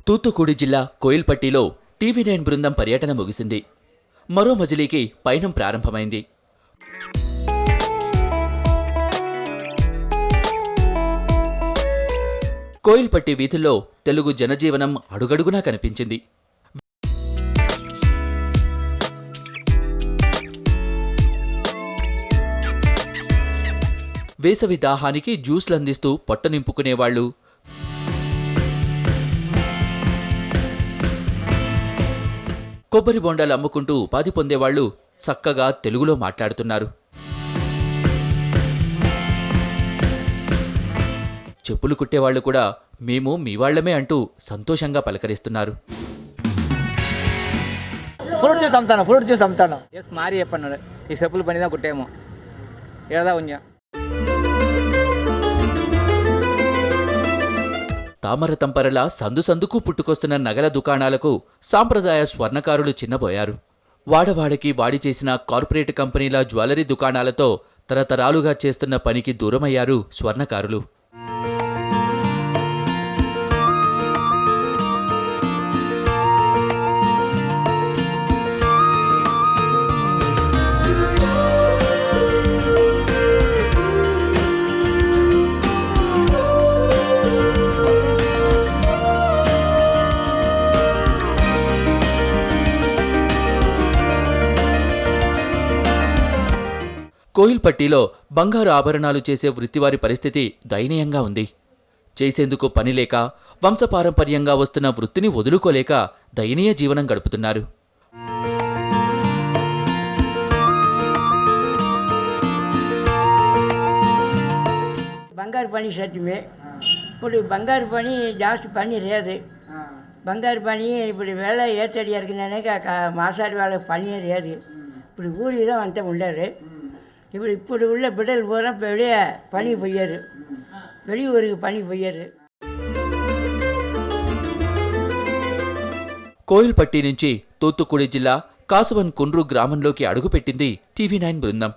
తూత్తుకుడి జిల్లా కోయిల్పట్టిలో టీవీ9 బృందం పర్యటన ముగిసింది. మరో మజిలీకి పయనం ప్రారంభమైంది. కోయిల్పట్టి వీధుల్లో తెలుగు జనజీవనం అడుగడుగునా కనిపించింది. వేసవి దాహానికి జ్యూస్లందిస్తూ పొట్ట నింపుకునేవాళ్లు, కొబ్బరి బొండాలు అమ్ముకుంటూ ఉపాధి పొందేవాళ్లు చక్కగా తెలుగులో మాట్లాడుతున్నారు. చెప్పులు కుట్టేవాళ్లు కూడా మేము మీవాళ్లమే అంటూ సంతోషంగా పలకరిస్తున్నారు. Fruit juice అమ్ముతాను. మారి చెప్పన్నాడు, ఈ చెప్పులు పనిదా కుట్టేమో ఏదా ఉన్నా. తామరతంపరలా సందు సందుకు పుట్టుకొస్తున్న నగల దుకాణాలకు సాంప్రదాయ స్వర్ణకారులు చిన్నబోయారు. వాడవాడకి వాడి చేసిన కార్పొరేట్ కంపెనీల జ్యువెలరీ దుకాణాలతో తరతరాలుగా చేస్తున్న పనికి దూరమయ్యారు స్వర్ణకారులు. కోయిల్పట్టిలో బంగారు ఆభరణాలు చేసే వృత్తివారి పరిస్థితి దయనీయంగా ఉంది. చేసేందుకు పనిలేక, వంశపారంపర్యంగా వస్తున్న వృత్తిని వదులుకోలేక దయనీయ జీవనం గడుపుతున్నారు. బంగారు పని సత్యమే. ఇప్పుడు బంగారు పని జాస్తి పని లేదు. బంగారు పని ఇప్పుడు వేళ ఏతడి ఎరిగినానే మాసారి వాళ్ళకి పని లేదు. ఇప్పుడు ఊరిలో అంతా ఉండరు. ఇప్పుడు உள்ள பிடல் பூரா இப்போ வெளியே பனி பெய்யாரு, வெளியூருக்கு పని పోయారు. కోయిల్పట్టి నుంచి తూత్తుకుడి జిల్లా కాసువన్ కుండ్రు గ్రామంలోకి అడుగుపెట్టింది టీవీ9 బృందం.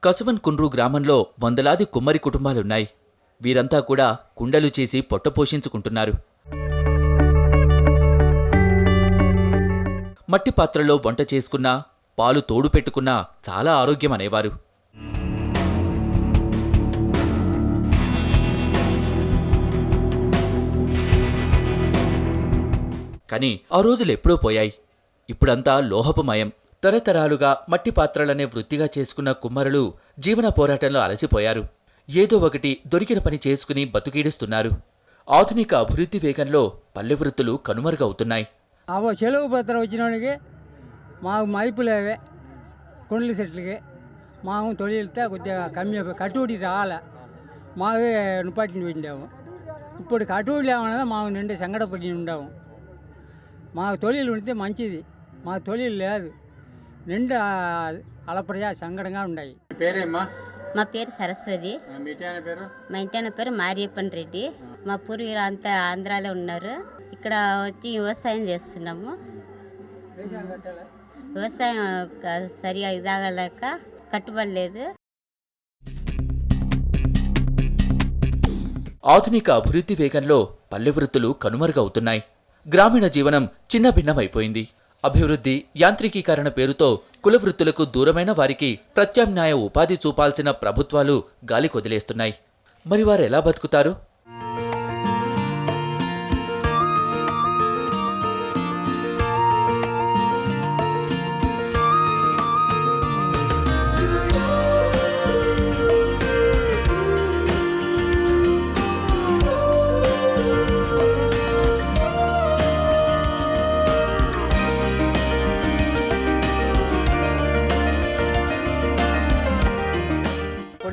కసువన్ కుండ్రు గ్రామంలో వందలాది కుమ్మరి కుటుంబాలున్నాయి. వీరంతా కూడా కుండలు చేసి పొట్ట పోషించుకుంటున్నారు. మట్టి పాత్రలో వంట చేసుకున్నా, పాలు తోడు పెట్టుకున్నా చాలా ఆరోగ్యం అనేవారు. కాని ఆ రోజులెప్పుడో పోయాయి. ఇప్పుడంతా లోహపుమయం. తరతరాలుగా మట్టి పాత్రలనే వృత్తిగా చేసుకున్న కుమ్మరులు జీవన పోరాటంలో అలసిపోయారు. ఏదో ఒకటి దొరికిన పని చేసుకుని బతుకీడుస్తున్నారు. ఆధునిక అభివృద్ధి వేగంలో పల్లె వృత్తులు కనుమరుగవుతున్నాయి. సెలవు పత్రం వచ్చినోడికి మాకు మైపులేవే కొండల చెట్లకి మాకు తొలితే కొద్దిగా కమ్మి కట్టుబడి రాలే. మావే నుపట్టిని పెట్టాము. ఇప్పుడు కట్టుబడి లేవన్నది మాకు నిండి సంగడపడి ఉండాము. మాకు తొలిలు ఉంటే మంచిది. మాకు తొలిలు లేదు, నిండా అలప్రజా సంగడంగా ఉన్నాయి. పేరేమ్మా? మా పేరు సరస్వతి. మా ఇంటి ఆయన పేరు మారియప్పన్ రెడ్డి. మా పూర్వీకులు అంతా ఆంధ్రాలో ఉన్నారు. ఇక్కడ వచ్చి వ్యవసాయం చేస్తున్నాము. వ్యవసాయం సరిగా ఇదాగలేక కట్టుబడలేదు. ఆధునిక అభివృద్ధి వేగంలో పల్లె వృత్తులు కనుమరుగవుతున్నాయి. గ్రామీణ జీవనం చిన్న భిన్నమైపోయింది. అభివృద్ధి, యాంత్రికీకరణ పేరుతో కుల వృత్తులకు దూరమైన వారికి ప్రత్యామ్నాయ ఉపాధి చూపాల్సిన ప్రభుత్వాలు గాలి కొదిలేస్తున్నాయి. మరి వారెలా బతుకుతారు?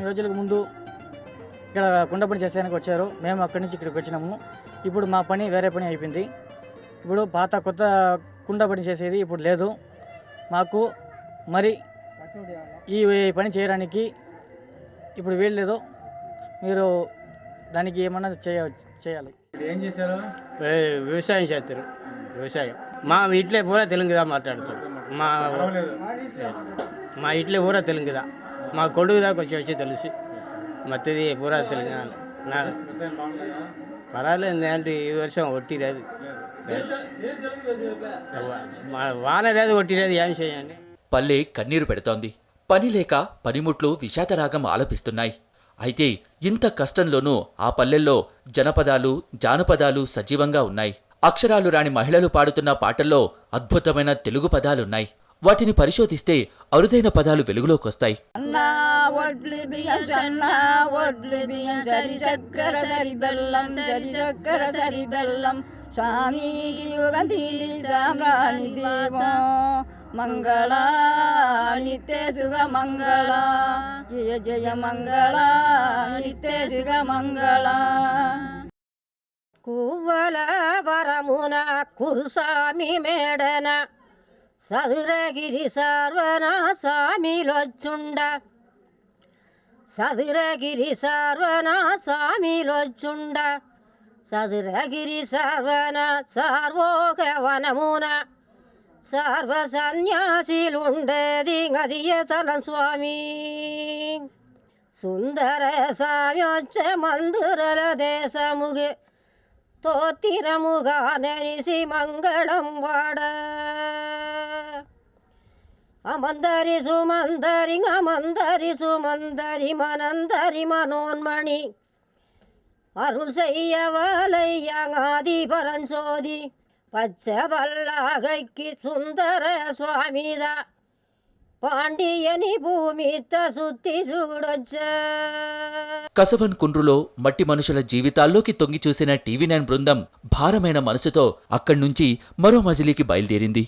రోజులకు ముందు ఇక్కడ కుండ పని చేసేందుకు వచ్చారు. మేము అక్కడి నుంచి ఇక్కడికి వచ్చినాము. ఇప్పుడు మా పని వేరే పని అయిపోయింది. ఇప్పుడు పాత కొత్త కుండ పని చేసేది ఇప్పుడు లేదు మాకు. మరి ఈ పని చేయడానికి ఇప్పుడు వీల్లేదు. మీరు దానికి ఏమన్నా చేయాలి. ఏం చేశారు? వ్యవసాయం చేస్తారు. వ్యవసాయం మా ఇంట్లో పూరా తెలుగుదా మాట్లాడుతాం మా ఇంట్లో పూరా తెలుగుదా మా కొడుకు దాకా వచ్చి తెలిసి మత్తది పూరా తెలుగు నా పర్వాలేదు అంటే ఈ వర్షం ఒట్టిలేదు వాన లేదు ఒట్టిలేదు ఏం చేయండి. పల్లె కన్నీరు పెడుతోంది. పని లేక పనిముట్లు విషాదరాగం ఆలపిస్తున్నాయి. అయితే ఇంత కష్టంలోనూ ఆ పల్లెల్లో జనపదాలు జానపదాలు సజీవంగా ఉన్నాయి. అక్షరాలు రాని మహిళలు పాడుతున్న పాటల్లో అద్భుతమైన తెలుగు పదాలున్నాయి. వాటిని పరిశోధిస్తే అరుదైన పదాలు వెలుగులోకొస్తాయి. ఒడ్లు బియ్యం సన్న ఒడ్లు బియ్యం సరి చక్కెర సరి బెల్లం సరి చక్కెర సరి బెల్లం స్వామి యుగంతి సామ్రాణి దేవం మంగళ నిత్య సుగ మంగళ జయ జయ మంగళ నిత్య సుగ మంగళ. కువ్వల వరమున కురుసామి మేడన సదురగిరి సార్వన సామిలొచ్చుండ సదురగిరి సార్వన సామిలొచ్చుండ సదురగిరి సార్వన సార్వోగవనమున సర్వ సన్యాసిలుండేది గదియ తలం స్వామి సుందర స్వామి వచ్చే మందురల దేశముగే తోతిరముగా నెనిసి మంగళం వాడ అమందరి సుమందరి అమందరి సుమందరి మనందరి మనోన్మణి అరుள் செய்யவலையாதி பரஞ்சோதி பச்சை பல்லாகைக்கு சுந்தர சுவாமிதா పాండియని భూమిత సుత్తి చూడొచ్చ. కసవన్ కుండ్రులో మట్టి మనుషుల జీవితాల్లోకి తొంగి చూసిన టీవీ9 బృందం భారమైన మనసుతో అక్కడ్నుంచి మరో మజిలీకి బయలుదేరింది.